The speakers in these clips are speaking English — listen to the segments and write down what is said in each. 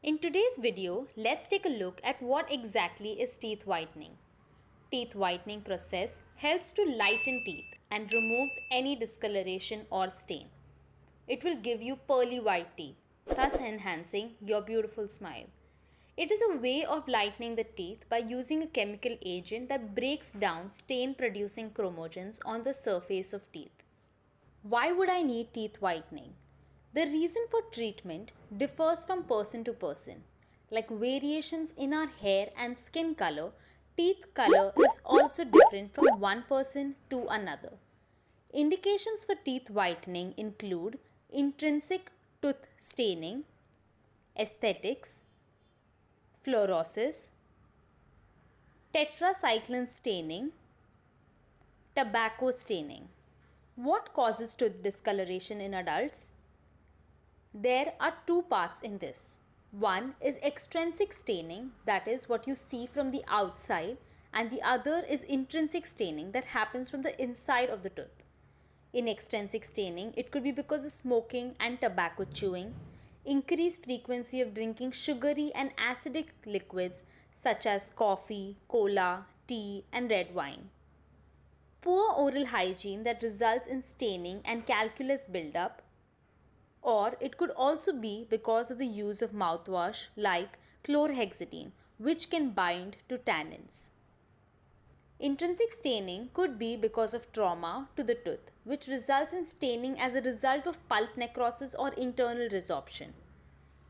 In today's video, let's take a look at what exactly is teeth whitening. Teeth whitening process helps to lighten teeth and removes any discoloration or stain. It will give you pearly white teeth, thus enhancing your beautiful smile. It is a way of lightening the teeth by using a chemical agent that breaks down stain producing chromogens on the surface of teeth. Why would I need teeth whitening? The reason for treatment differs from person to person. Like variations in our hair and skin color, teeth color is also different from one person to another. Indications for teeth whitening include intrinsic tooth staining, aesthetics, fluorosis, tetracycline staining, tobacco staining. What causes tooth discoloration in adults? There are two parts in this. One is extrinsic staining, that is what you see from the outside, and the other is intrinsic staining that happens from the inside of the tooth. In extrinsic staining, it could be because of smoking and tobacco chewing, increased frequency of drinking sugary and acidic liquids such as coffee, cola, tea, and red wine. Poor oral hygiene that results in staining and calculus buildup, or it could also be because of the use of mouthwash like chlorhexidine, which can bind to tannins. Intrinsic staining could be because of trauma to the tooth, which results in staining as a result of pulp necrosis or internal resorption.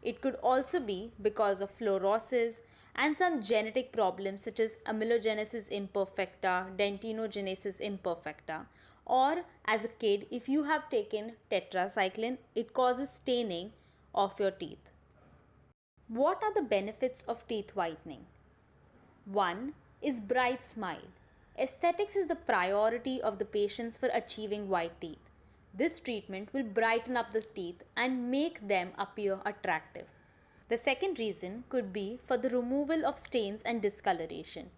It could also be because of fluorosis and some genetic problems such as amelogenesis imperfecta, dentinogenesis imperfecta, or as a kid, if you have taken tetracycline, it causes staining of your teeth. What are the benefits of teeth whitening? One is bright smile. Aesthetics is the priority of the patients for achieving white teeth. This treatment will brighten up the teeth and make them appear attractive. The second reason could be for the removal of stains and discoloration.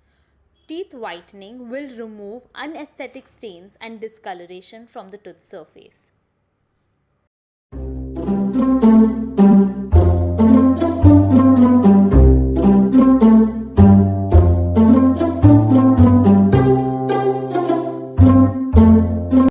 Teeth whitening will remove unaesthetic stains and discoloration from the tooth surface.